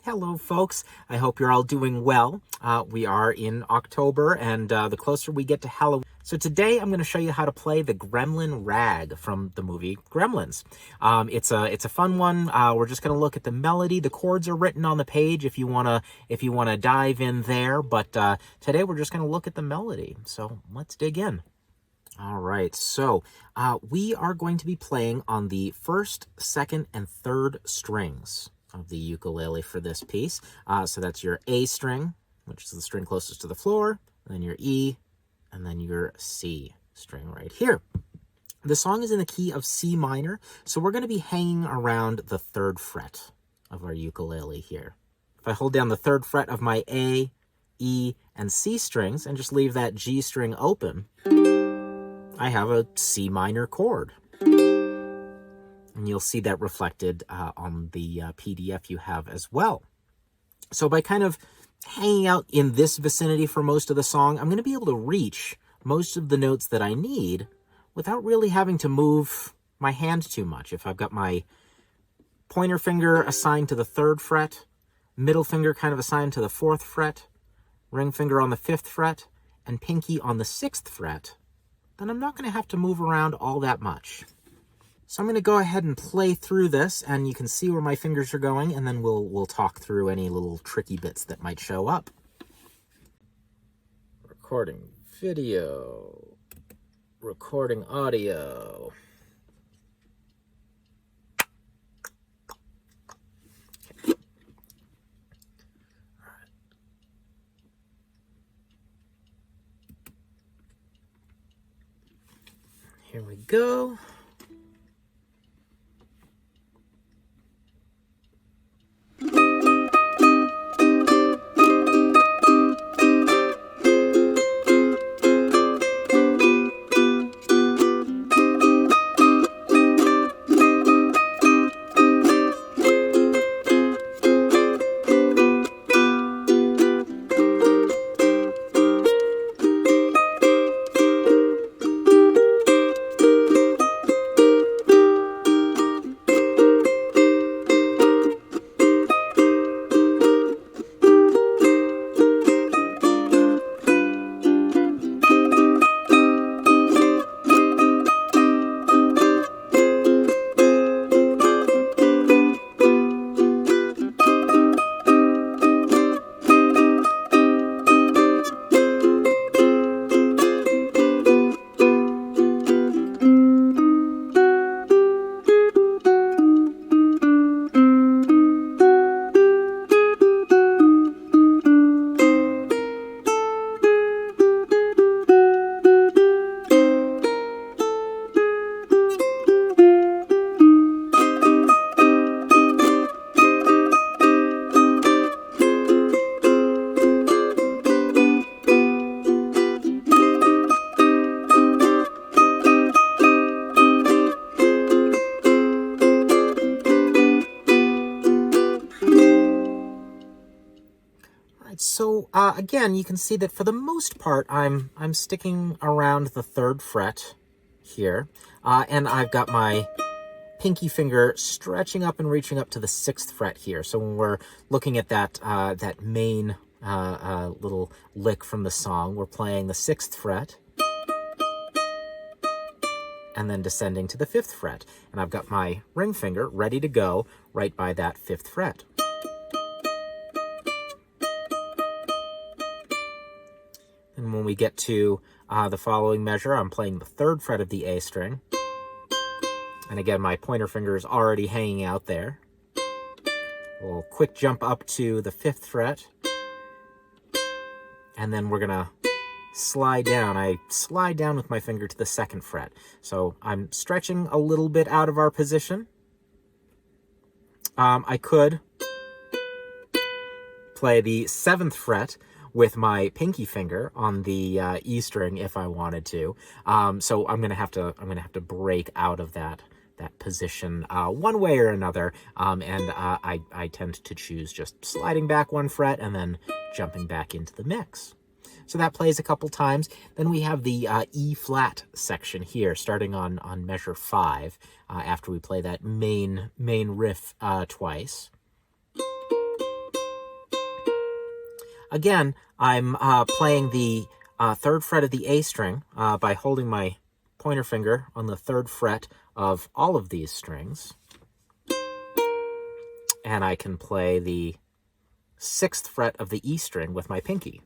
Hello, folks. I hope you're all doing well. We are in October, and the closer we get to Halloween. So today I'm going to show you how to play the Gremlin rag from the movie Gremlins. It's a fun one. We're just going to look at the melody. The chords are written on the page if you wanna dive in there. But today we're just going to look at the melody. So let's dig in. All right, so we are going to be playing on the first, second, and third strings of the ukulele for this piece. So that's your A string, which is the string closest to the floor, and then your E, and then your C string right here. The song is in the key of C minor, so we're going to be hanging around the third fret of our ukulele here. If I hold down the third fret of my A, E, and C strings, and just leave that G string open, I have a C minor chord. And you'll see that reflected on the PDF you have as well. So by kind of hanging out in this vicinity for most of the song, I'm going to be able to reach most of the notes that I need without really having to move my hand too much. If I've got my pointer finger assigned to the third fret, middle finger kind of assigned to the fourth fret, ring finger on the fifth fret, and pinky on the sixth fret, then I'm not going to have to move around all that much. So I'm going to go ahead and play through this, and you can see where my fingers are going, and then we'll talk through any little tricky bits that might show up. Recording video. Recording audio. Okay. All right. Here we go. So again, you can see that for the most part, I'm sticking around the third fret here, and I've got my pinky finger stretching up and reaching up to the sixth fret here. So when we're looking at that that main little lick from the song, we're playing the sixth fret, and then descending to the fifth fret, and I've got my ring finger ready to go right by that fifth fret. And when we get to the following measure, I'm playing the third fret of the A string. And again, my pointer finger is already hanging out there. A little quick jump up to the fifth fret. And then we're going to slide down. I slide down with my finger to the second fret. So I'm stretching a little bit out of our position. I could play the seventh fret with my pinky finger on the E string if I wanted to. So I'm gonna have to break out of that position one way or another. And I tend to choose just sliding back one fret and then jumping back into the mix. So that plays a couple times. Then we have the E flat section here, starting on measure 5, after we play that main riff twice. Again, I'm playing the 3rd fret of the A string by holding my pointer finger on the 3rd fret of all of these strings. And I can play the 6th fret of the E string with my pinky.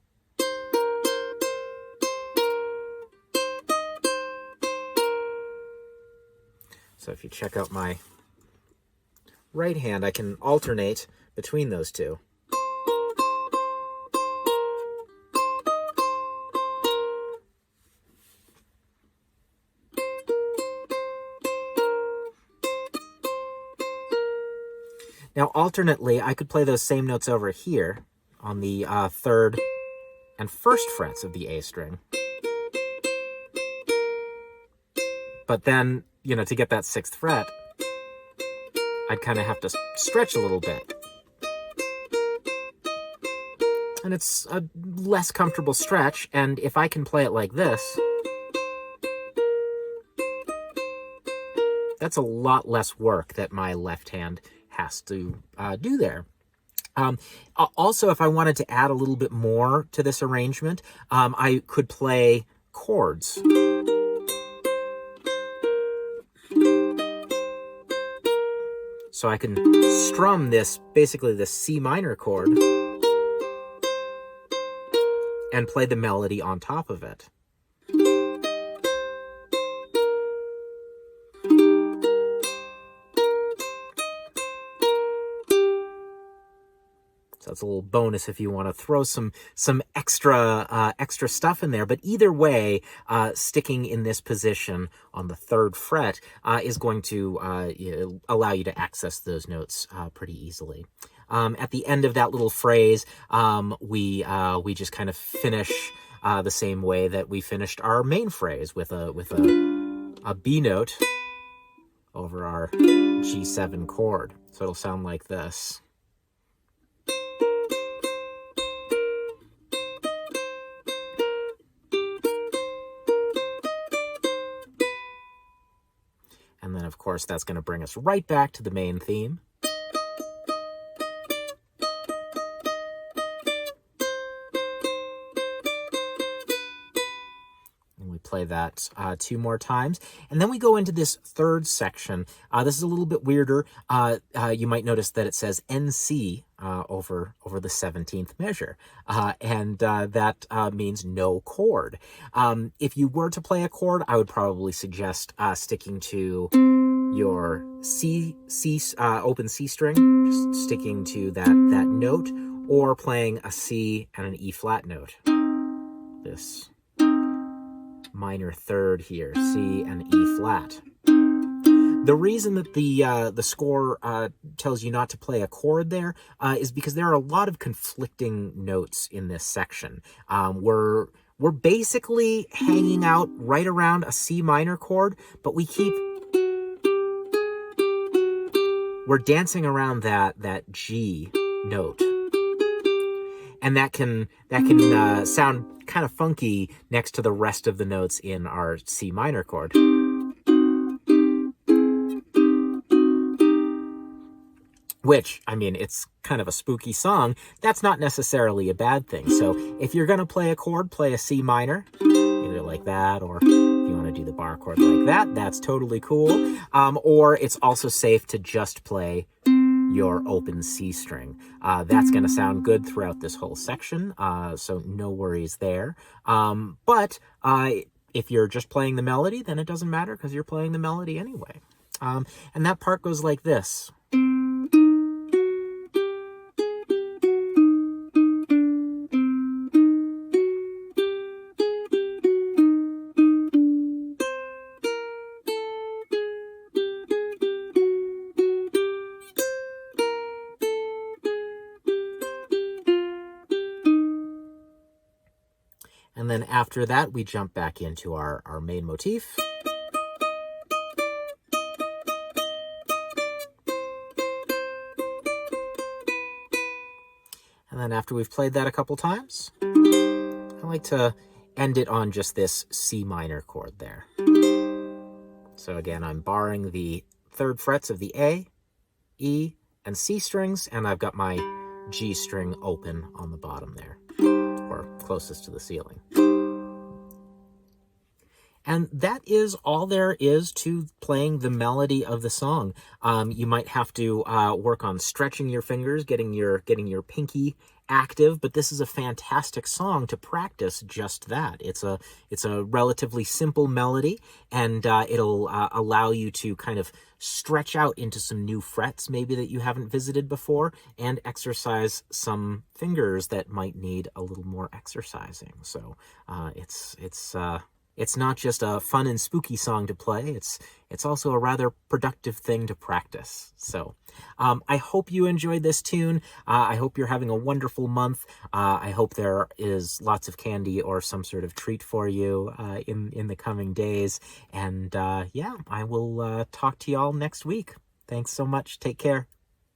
So if you check out my right hand, I can alternate between those two. Now, alternately, I could play those same notes over here on the 3rd and 1st frets of the A string. But then, you know, to get that 6th fret, I'd kind of have to stretch a little bit. And it's a less comfortable stretch, and if I can play it like this, that's a lot less work that my left hand has to do there. Also, if I wanted to add a little bit more to this arrangement, I could play chords. So I can strum this, basically the C minor chord, and play the melody on top of it. So that's a little bonus if you want to throw some extra stuff in there. But either way, sticking in this position on the 3rd fret is going to allow you to access those notes pretty easily. At the end of that little phrase, we just kind of finish the same way that we finished our main phrase with a B note over our G7 chord. So it'll sound like this. And then, of course, that's going to bring us right back to the main theme. And we play that 2 more times. And then we go into this 3rd section. This is a little bit weirder. You might notice that it says NC over the 17th measure. And that means no chord. If you were to play a chord, I would probably suggest sticking to your open C string, just sticking to that note, or playing a C and an E flat note. This minor 3rd here, C and E flat. The reason that the score tells you not to play a chord there is because there are a lot of conflicting notes in this section. We're basically hanging out right around a C minor chord, but we're dancing around that G note. And that can sound kind of funky next to the rest of the notes in our C minor chord. Which, I mean, it's kind of a spooky song. That's not necessarily a bad thing. So if you're going to play a chord, play a C minor, either like that, or if you want to do the bar chord like that, that's totally cool. Or it's also safe to just play your open C string. That's going to sound good throughout this whole section, so no worries there. But if you're just playing the melody, then it doesn't matter because you're playing the melody anyway. And that part goes like this. And then after that, we jump back into our main motif. And then after we've played that a couple times, I like to end it on just this C minor chord there. So again, I'm barring the 3rd frets of the A, E, and C strings, and I've got my G string open on the bottom there. or closest to the ceiling. And that is all there is to playing the melody of the song. You might have to work on stretching your fingers, getting your pinky active, but this is a fantastic song to practice just that. It's a relatively simple melody, and it'll allow you to kind of stretch out into some new frets maybe that you haven't visited before, and exercise some fingers that might need a little more exercising. So it's not just a fun and spooky song to play. It's also a rather productive thing to practice. So I hope you enjoyed this tune. I hope you're having a wonderful month. I hope there is lots of candy or some sort of treat for you in the coming days. And yeah, I will talk to y'all next week. Thanks so much. Take care.